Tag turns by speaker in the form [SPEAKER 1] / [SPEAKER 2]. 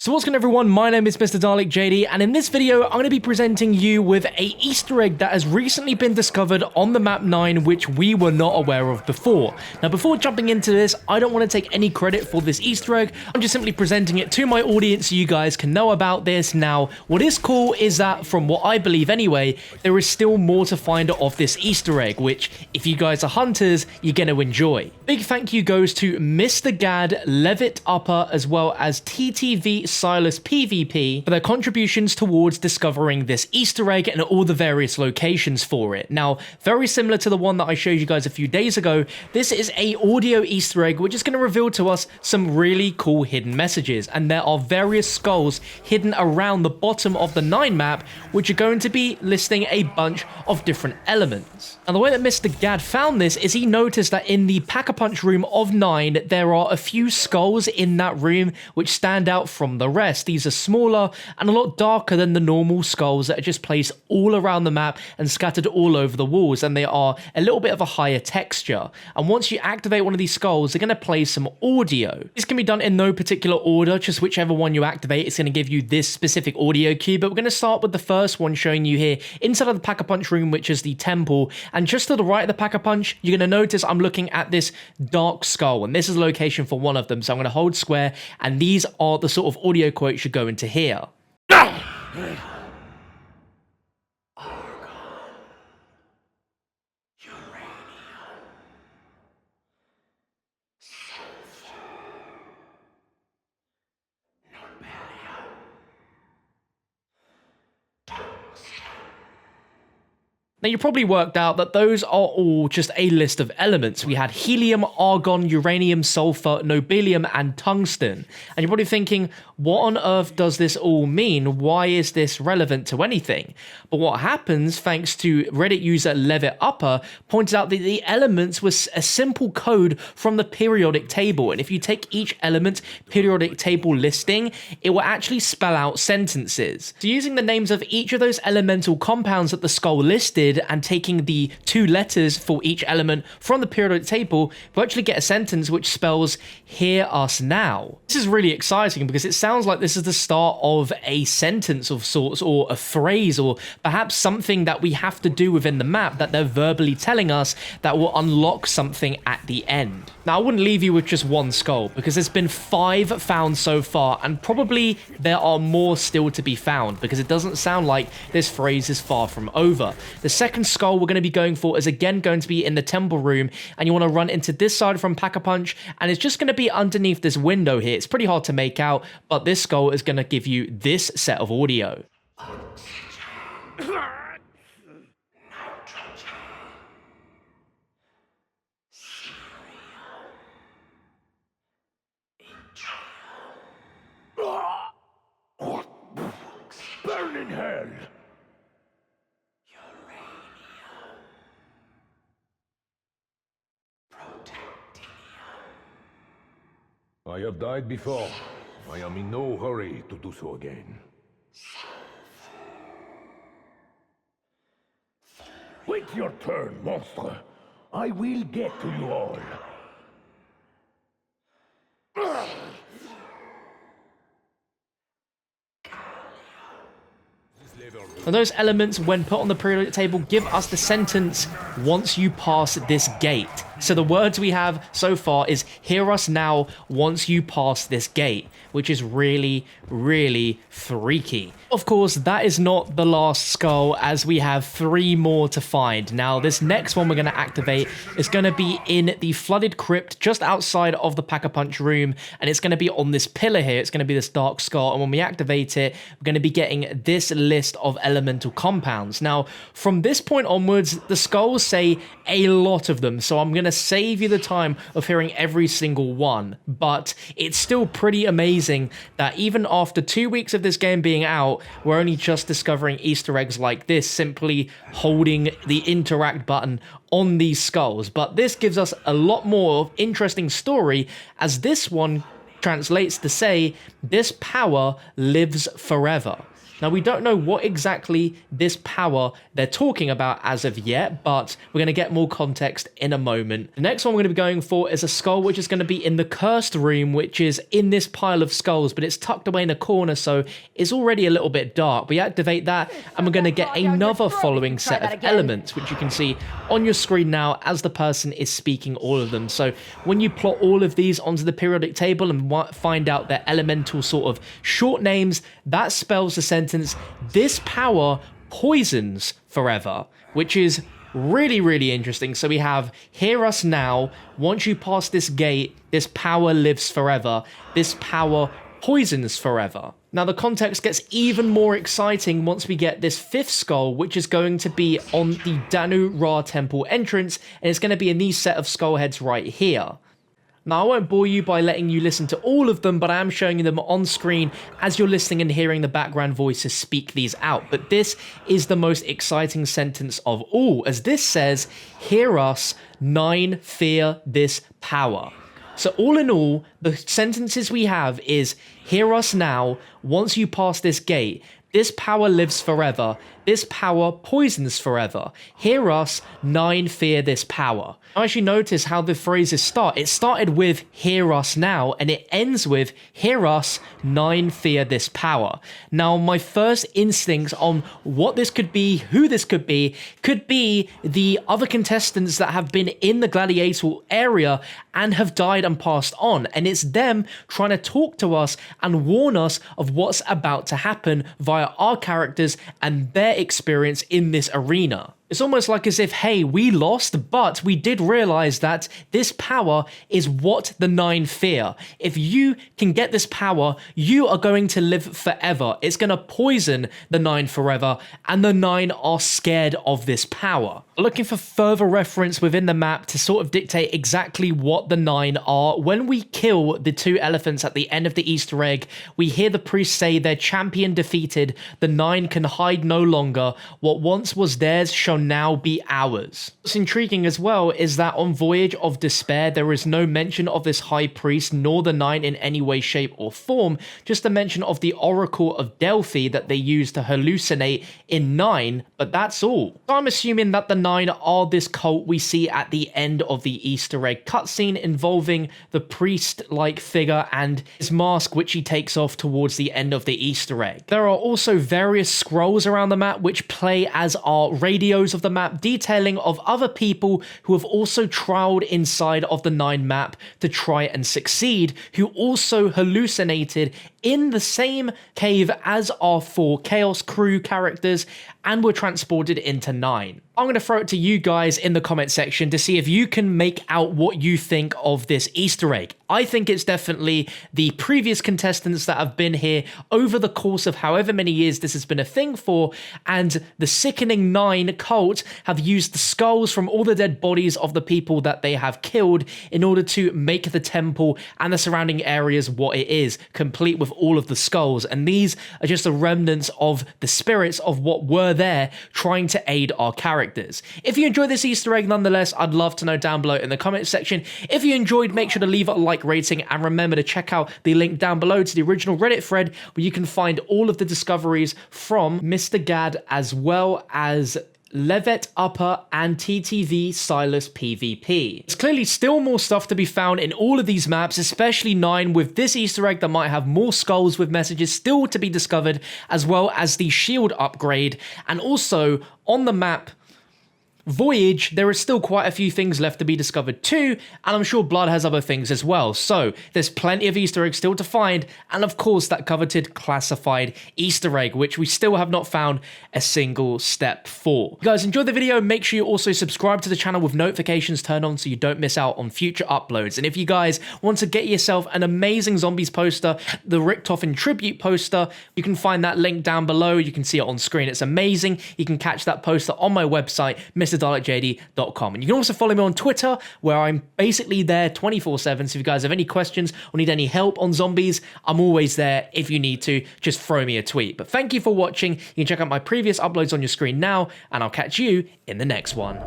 [SPEAKER 1] So what's going on everyone, my name is MrDalekJD, and in this video I'm going to be presenting you with a Easter egg that has recently been discovered on the map 9 which we were not aware of before. Now before jumping into this, I don't want to take any credit for this Easter egg, I'm just simply presenting it to my audience so you guys can know about this. Now what is cool is that, from what I believe anyway, there is still more to find of this Easter egg, which if you guys are hunters, you're going to enjoy. Big thank you goes to MrGad, levitupper, as well as ttvsiluspvp for their contributions towards discovering this Easter egg and all the various locations for it. Now, very similar to the one that I showed you guys a few days ago, this is a audio Easter egg which is going to reveal to us some really cool hidden messages, and there are various skulls hidden around the bottom of the 9 map which are going to be listing a bunch of different elements. And the way that MrGad found this is he noticed that in the Pack-a-Punch room of 9 there are a few skulls in that room which stand out from the rest. These are smaller and a lot darker than the normal skulls that are just placed all around the map and scattered all over the walls, and they are a little bit of a higher texture. And once you activate one of these skulls, they're going to play some audio. This can be done in no particular order, just whichever one you activate, it's going to give you this specific audio cue. But we're going to start with the first one showing you here inside of the Pack-a-Punch room, which is the temple. And just to the right of the Pack-a-Punch, you're going to notice I'm looking at this dark skull, and this is the location for one of them. So I'm going to hold square, and these are the sort of audio quotes you're going to hear. Now you probably worked out that those are all just a list of elements. We had helium, argon, uranium, sulfur, nobelium, and tungsten. And you're probably thinking, what on earth does this all mean? Why is this relevant to anything? But what happens, thanks to Reddit user levitupper, pointed out that the elements was a simple code from the periodic table. And if you take each element periodic table listing, it will actually spell out sentences. So using the names of each of those elemental compounds that the skull listed, and taking the 2 letters for each element from the periodic table, we'll actually get a sentence which spells "hear us now." This is really exciting because it sounds like this is the start of a sentence of sorts, or a phrase, or perhaps something that we have to do within the map that they're verbally telling us that will unlock something at the end. Now I wouldn't leave you with just one skull, because there's been 5 found so far, and probably there are more still to be found, because it doesn't sound like this phrase is far from over. The second skull we're going to be going for is again going to be in the temple room, and you want to run into this side from Pack-a-Punch, and it's just going to be underneath this window here. It's pretty hard to make out, but this skull is going to give you this set of audio.
[SPEAKER 2] Burn in hell! I have died before. I am in no hurry to do so again. Wait your turn, monster. I will get to you all.
[SPEAKER 1] And those elements, when put on the periodic table, give us the sentence, "once you pass this gate." So the words we have so far is "hear us now once you pass this gate," which is really, really freaky. Of course, that is not the last skull, as we have 3 more to find. Now, this next one we're going to activate is going to be in the flooded crypt just outside of the Pack-a-Punch room, and it's going to be on this pillar here. It's going to be this dark skull, and when we activate it, we're going to be getting this list of elemental compounds. Now, from this point onwards, the skulls say a lot of them, so I'm going to save you the time of hearing every single one, but it's still pretty amazing that even after 2 weeks of this game being out, we're only just discovering Easter eggs like this, simply holding the interact button on these skulls. But this gives us a lot more interesting story, as this one translates to say, "this power lives forever." Now, we don't know what exactly this power they're talking about as of yet, but we're going to get more context in a moment. The next one we're going to be going for is a skull, which is going to be in the cursed room, which is in this pile of skulls, but it's tucked away in a corner, so it's already a little bit dark. We activate that, and we're going to get another following set of elements, which you can see on your screen now as the person is speaking all of them. So when you plot all of these onto the periodic table and find out their elemental sort of short names, that spells the sentence, "This power poisons forever," which is really, really interesting. So we have, "Hear us now. Once you pass this gate, this power lives forever. This power poisons forever." Now, the context gets even more exciting once we get this fifth skull, which is going to be on the Danu Ra temple entrance, and it's going to be in these set of skull heads right here. Now, I won't bore you by letting you listen to all of them, but I am showing you them on screen as you're listening and hearing the background voices speak these out. But this is the most exciting sentence of all, as this says, "Hear us, 9 fear this power." So all in all, the sentences we have is, "Hear us now, once you pass this gate, this power lives forever, this power poisons forever. Hear us, 9 fear this power." Now, as you notice how the phrases start, it started with "hear us now," and it ends with "hear us, 9 fear this power." Now, my first instincts on what this could be, who this could be the other contestants that have been in the Gladiator area and have died and passed on, and it's them trying to talk to us and warn us of what's about to happen via our characters and their experience in this arena. It's almost like as if, hey, we lost, but we did realize that this power is what the 9 fear. If you can get this power, you are going to live forever. It's going to poison the 9 forever, and the 9 are scared of this power. Looking for further reference within the map to sort of dictate exactly what the 9 are, when we kill the 2 elephants at the end of the Easter egg, we hear the priest say, "Their champion defeated, the 9 can hide no longer. What once was theirs shall now be ours." What's intriguing as well is that on Voyage of Despair, there is no mention of this high priest nor the 9 in any way, shape, or form, just a mention of the Oracle of Delphi that they use to hallucinate in 9, but that's all. So I'm assuming that the 9 are this cult we see at the end of the Easter egg cutscene involving the priest-like figure and his mask, which he takes off towards the end of the Easter egg. There are also various scrolls around the map which play as our radios of the map, detailing of other people who have also trialed inside of the 9 map to try and succeed, who also hallucinated in the same cave as our 4 Chaos Crew characters and were transported into 9. I'm going to throw it to you guys in the comment section to see if you can make out what you think of this Easter egg. I think it's definitely the previous contestants that have been here over the course of however many years this has been a thing for, and the sickening 9 cult have used the skulls from all the dead bodies of the people that they have killed in order to make the temple and the surrounding areas what it is, complete with all of the skulls. And these are just the remnants of the spirits of what were there trying to aid our characters. If you enjoyed this Easter egg nonetheless, I'd love to know down below in the comment section. If you enjoyed, make sure to leave a like rating, and remember to check out the link down below to the original Reddit thread where you can find all of the discoveries from Mr. Gad as well as levitupper and ttvsiluspvp. There's clearly still more stuff to be found in all of these maps, especially 9 with this Easter egg that might have more skulls with messages still to be discovered, as well as the shield upgrade. And also on the map Voyage, there is still quite a few things left to be discovered too, and I'm sure Blood has other things as well. So there's plenty of Easter eggs still to find, and of course that coveted classified Easter egg, which we still have not found a single step for. If you guys enjoyed the video, make sure you also subscribe to the channel with notifications turned on so you don't miss out on future uploads. And if you guys want to get yourself an amazing zombies poster, the Richtofen tribute poster, you can find that link down below. You can see it on screen. It's amazing. You can catch that poster on my website, MrDalekJD.com. And you can also follow me on Twitter, where I'm basically there 24/7. So if you guys have any questions or need any help on zombies, I'm always there. If you need to, just throw me a tweet. But thank you for watching. You can check out my previous uploads on your screen now, and I'll catch you in the next one.